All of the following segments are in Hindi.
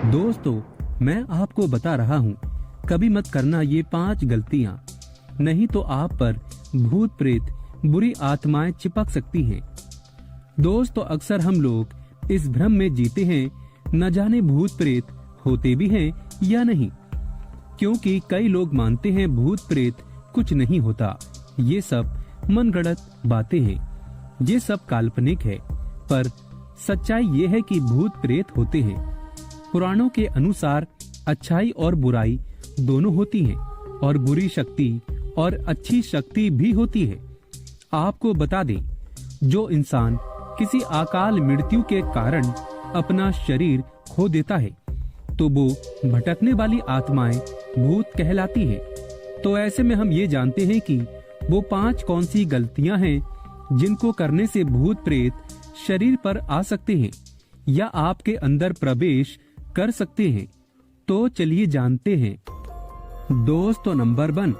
दोस्तों, मैं आपको बता रहा हूँ, कभी मत करना ये 5 गलतियाँ, नहीं तो आप पर भूत प्रेत बुरी आत्माएं चिपक सकती हैं। दोस्तों, अक्सर हम लोग इस भ्रम में जीते हैं, न जाने भूत प्रेत होते भी हैं या नहीं, क्योंकि कई लोग मानते हैं भूत प्रेत कुछ नहीं होता, ये सब मनगढ़ंत बातें हैं, ये सब काल्पनिक है। पर सच्चाई ये है कि भूत प्रेत होते हैं। पुराणों के अनुसार अच्छाई और बुराई दोनों होती हैं, और बुरी शक्ति और अच्छी शक्ति भी होती है। आपको बता दें, जो इंसान किसी अकाल मृत्यु के कारण अपना शरीर खो देता है, तो वो भटकने वाली आत्माएं भूत कहलाती है। तो ऐसे में हम ये जानते हैं कि वो 5 कौन सी गलतियां हैं जिनको करने से भूत प्रेत शरीर पर आ सकते हैं या आपके अंदर प्रवेश कर सकते हैं। तो चलिए जानते हैं। दोस्तों, नंबर 1,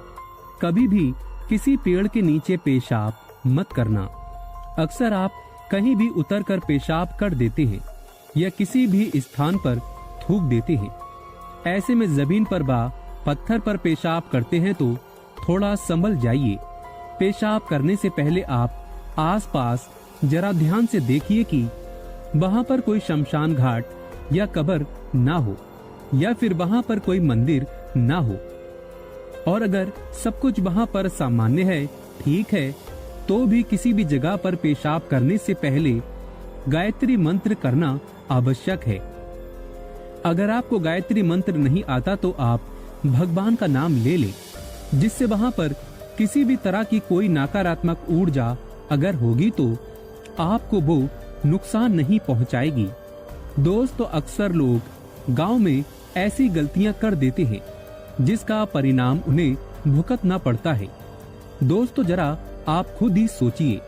कभी भी किसी पेड़ के नीचे पेशाब मत करना। अक्सर आप कहीं भी उतरकर पेशाब कर देते हैं या किसी भी स्थान पर थूक देते हैं। ऐसे में जमीन पर व पत्थर पर पेशाब करते हैं तो थोड़ा संभल जाइए। पेशाब करने से पहले आप आसपास जरा ध्यान से देखिए कि वहां पर कोई शमशान घाट या कब्र ना हो, या फिर वहां पर कोई मंदिर ना हो। और अगर सब कुछ वहां पर सामान्य है, ठीक है, तो भी किसी भी जगह पर पेशाब करने से पहले गायत्री मंत्र करना आवश्यक है। अगर आपको गायत्री मंत्र नहीं आता तो आप भगवान का नाम ले लें, जिससे वहां पर किसी भी तरह की कोई नकारात्मक ऊर्जा अगर होगी तो आपको वो नुकसान नहीं पहुंचाएगी। दोस्तों, अक्सर लोग गांव में ऐसी गलतियां कर देते हैं जिसका परिणाम उन्हें भुगतना पड़ता है। दोस्तों, जरा आप खुद ही सोचिए,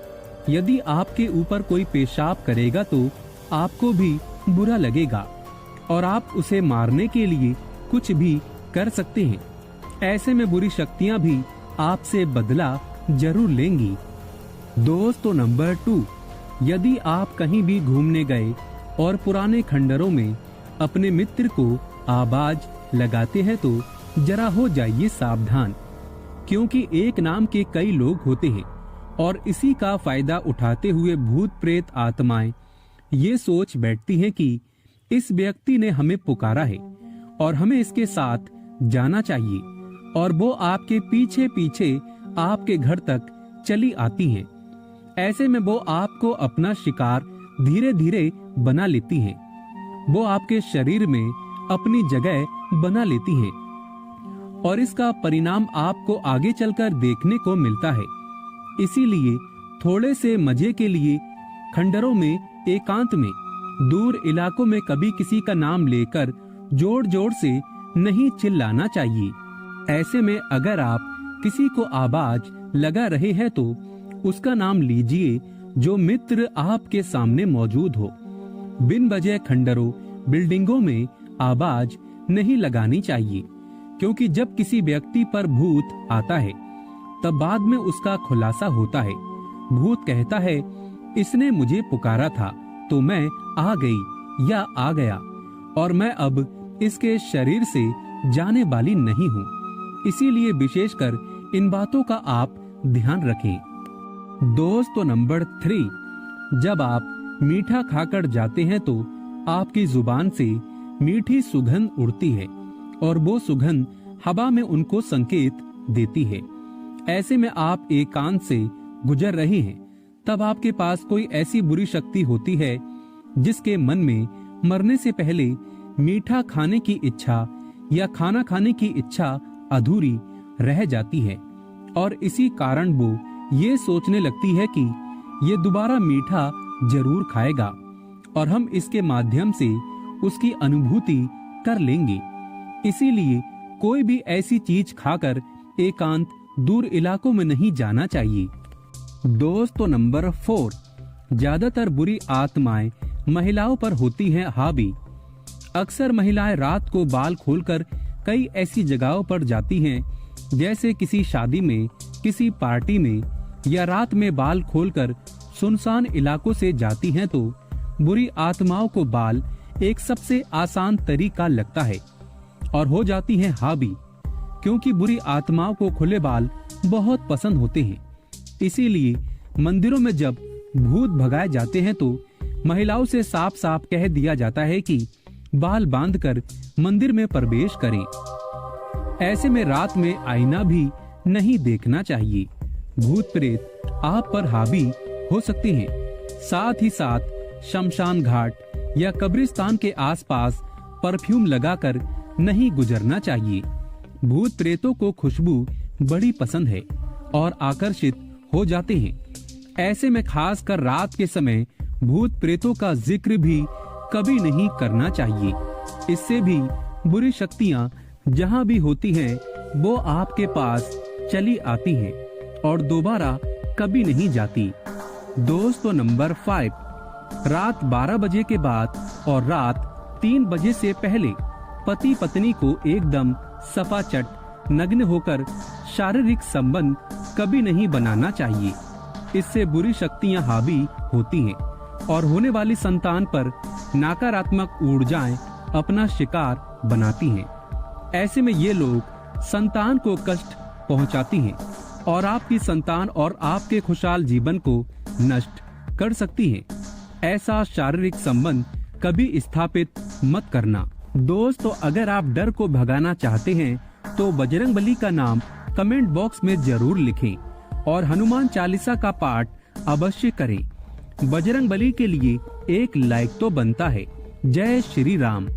यदि आपके ऊपर कोई पेशाब करेगा तो आपको भी बुरा लगेगा और आप उसे मारने के लिए कुछ भी कर सकते हैं। ऐसे में बुरी शक्तियां भी आपसे बदला जरूर लेंगी। दोस्तों, नंबर 2, यदि आप कहीं भी घूमने गए और पुराने खंडरों में अपने मित्र को आवाज लगाते हैं तो जरा हो जाइए सावधान, क्योंकि एक नाम के कई लोग होते हैं और इसी का फायदा उठाते हुए भूत प्रेत आत्माएं ये सोच बैठती हैं कि इस व्यक्ति ने हमें पुकारा है और हमें इसके साथ जाना चाहिए, और वो आपके पीछे पीछे आपके घर तक चली आती हैं। ऐसे में वो आपको अपना शिकार धीरे धीरे बना लेती हैं। वो आपके शरीर में अपनी जगह बना लेती हैं और इसका परिणाम आपको आगे चलकर देखने को मिलता है। इसीलिए थोड़े से मजे के लिए खंडरों में, एकांत में, दूर इलाकों में कभी किसी का नाम लेकर जोर जोर से नहीं चिल्लाना चाहिए। ऐसे में अगर आप किसी को आवाज लगा रहे हैं तो उसका नाम लीजिए जो मित्र आपके सामने मौजूद हो। बिन वजह खंडरों, बिल्डिंगों में आवाज नहीं लगानी चाहिए, क्योंकि जब किसी व्यक्ति पर भूत आता है तब बाद में उसका खुलासा होता है। भूत कहता है, इसने मुझे पुकारा था तो मैं आ गई या आ गया, और मैं अब इसके शरीर से जाने वाली नहीं हूँ। इसीलिए विशेषकर इन बातों का आप ध्यान रखें। दोस्तों, नंबर 3, जब आप मीठा खाकर जाते हैं तो आपकी जुबान से मीठी सुगंध उड़ती है और वो सुगंध हवा में उनको संकेत देती है। ऐसे में आप एकांत से गुजर रहे हैं, तब आपके पास कोई ऐसी बुरी शक्ति होती है जिसके मन में मरने से पहले मीठा खाने की इच्छा या खाना खाने की इच्छा अधूरी रह जाती है, और इसी कारण वो ये सोचने लगती है कि ये दोबारा मीठा जरूर खाएगा और हम इसके माध्यम से उसकी अनुभूति कर लेंगे। इसीलिए कोई भी ऐसी चीज खाकर एकांत दूर इलाकों में नहीं जाना चाहिए। दोस्तों, नंबर 4, ज्यादातर बुरी आत्माएं महिलाओं पर होती हैं हावी। अक्सर महिलाएं रात को बाल खोलकर कई ऐसी जगहों पर जाती हैं, जैसे किसी शादी में, किसी पार्टी में, या रात में बाल खोलकर सुनसान इलाकों से जाती हैं तो बुरी आत्माओं को बाल एक सबसे आसान तरीका लगता है और हो जाती है हावी, क्योंकि बुरी आत्माओं को खुले बाल बहुत पसंद होते हैं। इसीलिए मंदिरों में जब भूत भगाए जाते हैं तो महिलाओं से साफ साफ कह दिया जाता है कि बाल बांधकर मंदिर में प्रवेश करें। ऐसे में रात में आईना भी नहीं देखना चाहिए। भूत प्रेत आप पर हावी हो सकते हैं। साथ ही साथ शमशान घाट या कब्रिस्तान के आसपास परफ्यूम लगाकर नहीं गुजरना चाहिए। भूत प्रेतों को खुशबू बड़ी पसंद है और आकर्षित हो जाते हैं। ऐसे में खासकर रात के समय भूत प्रेतों का जिक्र भी कभी नहीं करना चाहिए। इससे भी बुरी शक्तियां जहां भी होती हैं वो आपके पास चली आती हैं और दोबारा कभी नहीं जाती। दोस्तों, नंबर 5, रात 12 बजे के बाद और रात 3 बजे से पहले पति पत्नी को एकदम सफाचट नग्न होकर शारीरिक संबंध कभी नहीं बनाना चाहिए। इससे बुरी शक्तियां हावी होती हैं और होने वाली संतान पर नकारात्मक ऊर्जाएं अपना शिकार बनाती हैं। ऐसे में ये लोग संतान को कष्ट पहुंचाती हैं और आपकी संतान और आपके खुशहाल जीवन को नष्ट कर सकती हैं। ऐसा शारीरिक संबंध कभी स्थापित मत करना। दोस्तों, अगर आप डर को भगाना चाहते हैं तो बजरंगबली का नाम कमेंट बॉक्स में जरूर लिखें और हनुमान चालीसा का पाठ अवश्य करें। बजरंगबली के लिए एक लाइक तो बनता है। जय श्री राम।